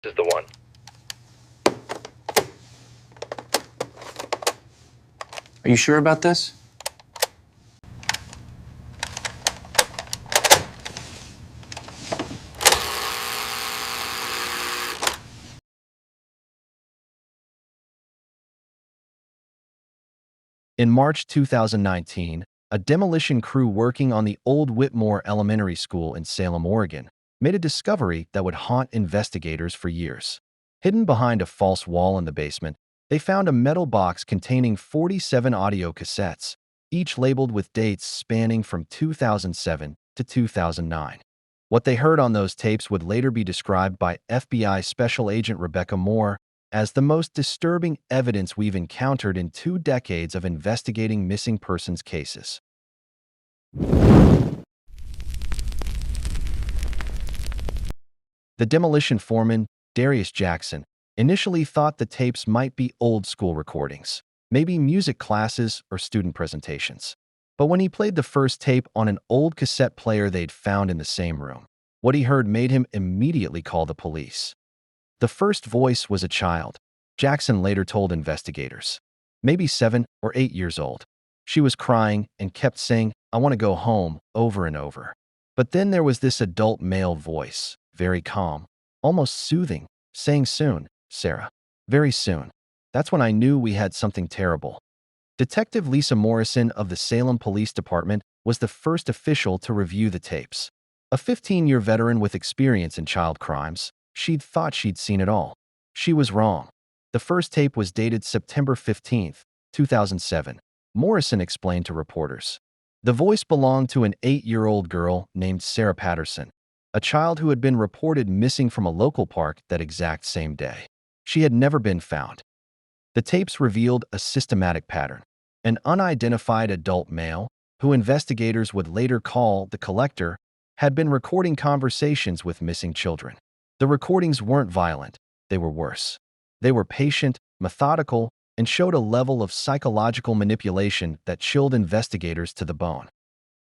Is the one. Are you sure about this? In March 2019, a demolition crew working on the old Whitmore Elementary School in Salem, Oregon, made a discovery that would haunt investigators for years. Hidden behind a false wall in the basement, they found a metal box containing 47 audio cassettes, each labeled with dates spanning from 2007 to 2009. What they heard on those tapes would later be described by FBI Special Agent Rebecca Moore as the most disturbing evidence we've encountered in 2 decades of investigating missing persons cases. The demolition foreman, Darius Jackson, initially thought the tapes might be old school recordings, maybe music classes or student presentations. But when he played the first tape on an old cassette player they'd found in the same room, what he heard made him immediately call the police. The first voice was a child, Jackson later told investigators. Maybe 7 or 8 years old. She was crying and kept saying, "I want to go home," over and over. But then there was this adult male voice, very calm, almost soothing, saying, "Soon, Sarah. Very soon." That's when I knew we had something terrible. Detective Lisa Morrison of the Salem Police Department was the first official to review the tapes. A 15-year veteran with experience in child crimes, she'd thought she'd seen it all. She was wrong. The first tape was dated September 15, 2007. Morrison explained to reporters. The voice belonged to an 8-year-old girl named Sarah Patterson, a child who had been reported missing from a local park that exact same day. She had never been found. The tapes revealed a systematic pattern. An unidentified adult male, who investigators would later call the collector, had been recording conversations with missing children. The recordings weren't violent, they were worse. They were patient, methodical, and showed a level of psychological manipulation that chilled investigators to the bone.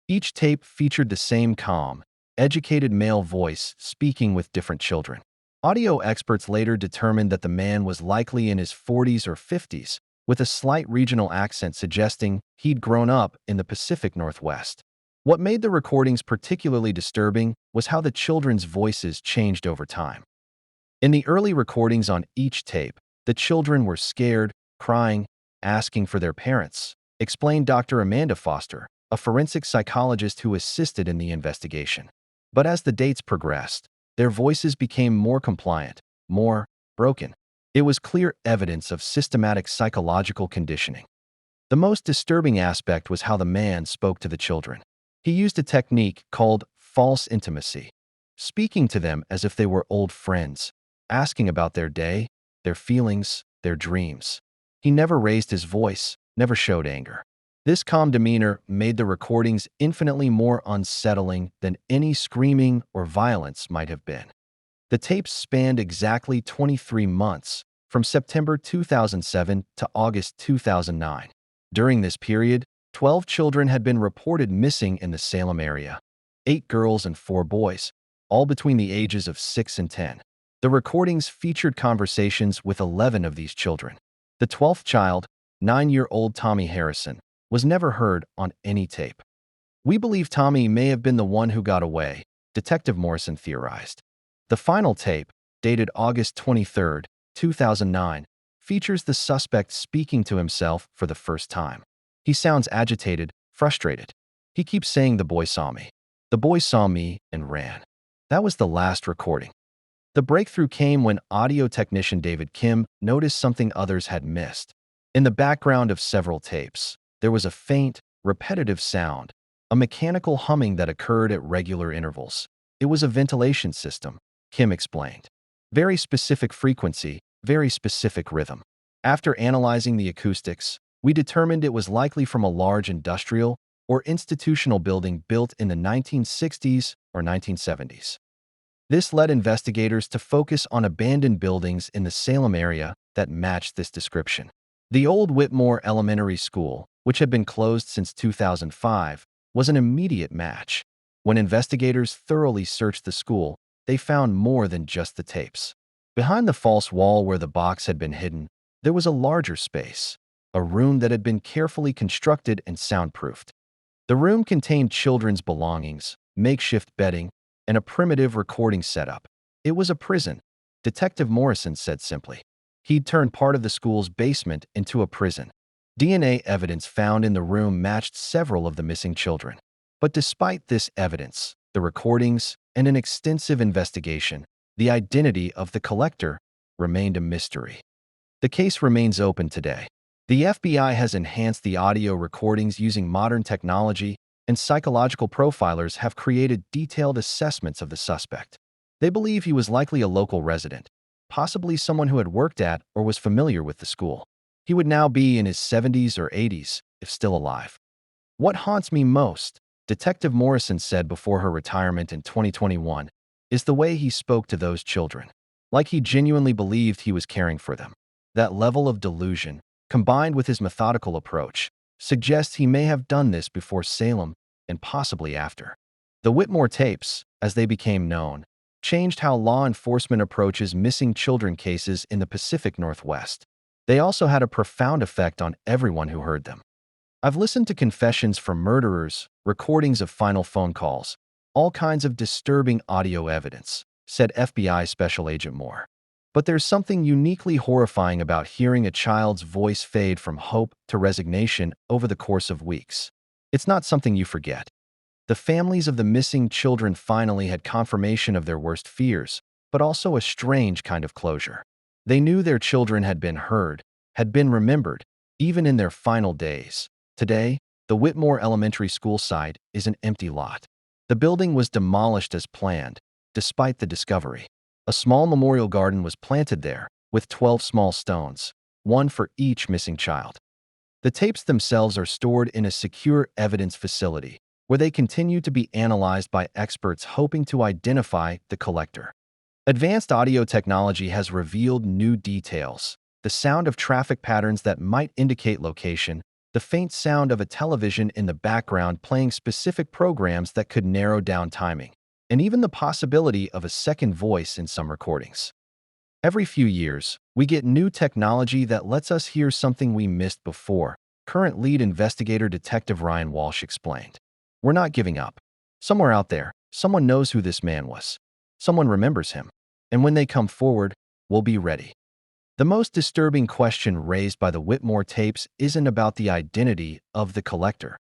Each tape featured the same calm, educated male voice speaking with different children. Audio experts later determined that the man was likely in his 40s or 50s, with a slight regional accent suggesting he'd grown up in the Pacific Northwest. What made the recordings particularly disturbing was how the children's voices changed over time. In the early recordings on each tape, the children were scared, crying, asking for their parents, explained Dr. Amanda Foster, a forensic psychologist who assisted in the investigation. But as the dates progressed, their voices became more compliant, more broken. It was clear evidence of systematic psychological conditioning. The most disturbing aspect was how the man spoke to the children. He used a technique called false intimacy, speaking to them as if they were old friends, asking about their day, their feelings, their dreams. He never raised his voice, never showed anger. This calm demeanor made the recordings infinitely more unsettling than any screaming or violence might have been. The tapes spanned exactly 23 months, from September 2007 to August 2009. During this period, 12 children had been reported missing in the Salem area. 8 girls and 4 boys, all between the ages of 6 and 10. The recordings featured conversations with 11 of these children. The 12th child, 9-year-old Tommy Harrison, was never heard on any tape. "We believe Tommy may have been the one who got away," Detective Morrison theorized. The final tape, dated August 23, 2009, features the suspect speaking to himself for the first time. He sounds agitated, frustrated. He keeps saying, "The boy saw me. The boy saw me and ran." That was the last recording. The breakthrough came when audio technician David Kim noticed something others had missed. In the background of several tapes, there was a faint, repetitive sound, a mechanical humming that occurred at regular intervals. It was a ventilation system, Kim explained. Very specific frequency, very specific rhythm. After analyzing the acoustics, we determined it was likely from a large industrial or institutional building built in the 1960s or 1970s. This led investigators to focus on abandoned buildings in the Salem area that matched this description. The old Whitmore Elementary School, which had been closed since 2005, was an immediate match. When investigators thoroughly searched the school, they found more than just the tapes. Behind the false wall where the box had been hidden, there was a larger space, a room that had been carefully constructed and soundproofed. The room contained children's belongings, makeshift bedding, and a primitive recording setup. It was a prison, Detective Morrison said simply. He'd turned part of the school's basement into a prison. DNA evidence found in the room matched several of the missing children. But despite this evidence, the recordings, and an extensive investigation, the identity of the collector remained a mystery. The case remains open today. The FBI has enhanced the audio recordings using modern technology, and psychological profilers have created detailed assessments of the suspect. They believe he was likely a local resident, possibly someone who had worked at or was familiar with the school. He would now be in his 70s or 80s, if still alive. What haunts me most, Detective Morrison said before her retirement in 2021, is the way he spoke to those children, like he genuinely believed he was caring for them. That level of delusion, combined with his methodical approach, suggests he may have done this before Salem and possibly after. The Whitmore tapes, as they became known, changed how law enforcement approaches missing children cases in the Pacific Northwest. They also had a profound effect on everyone who heard them. I've listened to confessions from murderers, recordings of final phone calls, all kinds of disturbing audio evidence, said FBI Special Agent Moore. But there's something uniquely horrifying about hearing a child's voice fade from hope to resignation over the course of weeks. It's not something you forget. The families of the missing children finally had confirmation of their worst fears, but also a strange kind of closure. They knew their children had been heard, had been remembered, even in their final days. Today, the Whitmore Elementary School site is an empty lot. The building was demolished as planned, despite the discovery. A small memorial garden was planted there, with 12 small stones, one for each missing child. The tapes themselves are stored in a secure evidence facility, where they continue to be analyzed by experts hoping to identify the collector. Advanced audio technology has revealed new details, the sound of traffic patterns that might indicate location, the faint sound of a television in the background playing specific programs that could narrow down timing, and even the possibility of a second voice in some recordings. Every few years, we get new technology that lets us hear something we missed before, current lead investigator Detective Ryan Walsh explained. We're not giving up. Somewhere out there, someone knows who this man was. Someone remembers him. And when they come forward, we'll be ready. The most disturbing question raised by the Whitmore tapes isn't about the identity of the collector.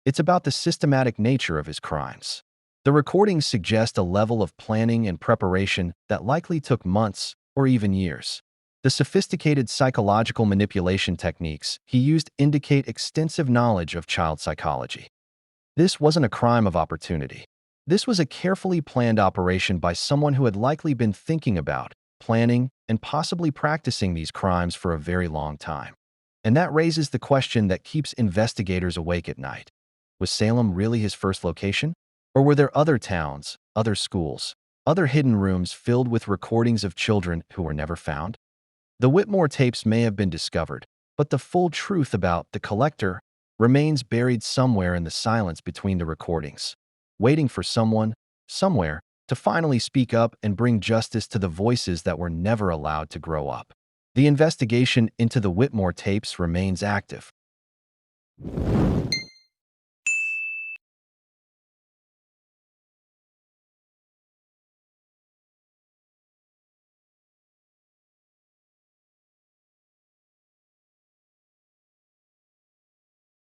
It's about the systematic nature of his crimes. The recordings suggest a level of planning and preparation that likely took months or even years. The sophisticated psychological manipulation techniques he used indicate extensive knowledge of child psychology. This wasn't a crime of opportunity. This was a carefully planned operation by someone who had likely been thinking about, planning, and possibly practicing these crimes for a very long time. And that raises the question that keeps investigators awake at night. Was Salem really his first location? Or were there other towns, other schools, other hidden rooms filled with recordings of children who were never found? The Whitmore tapes may have been discovered, but the full truth about the collector remains buried somewhere in the silence between the recordings, waiting for someone, somewhere, to finally speak up and bring justice to the voices that were never allowed to grow up. The investigation into the Whitmore tapes remains active.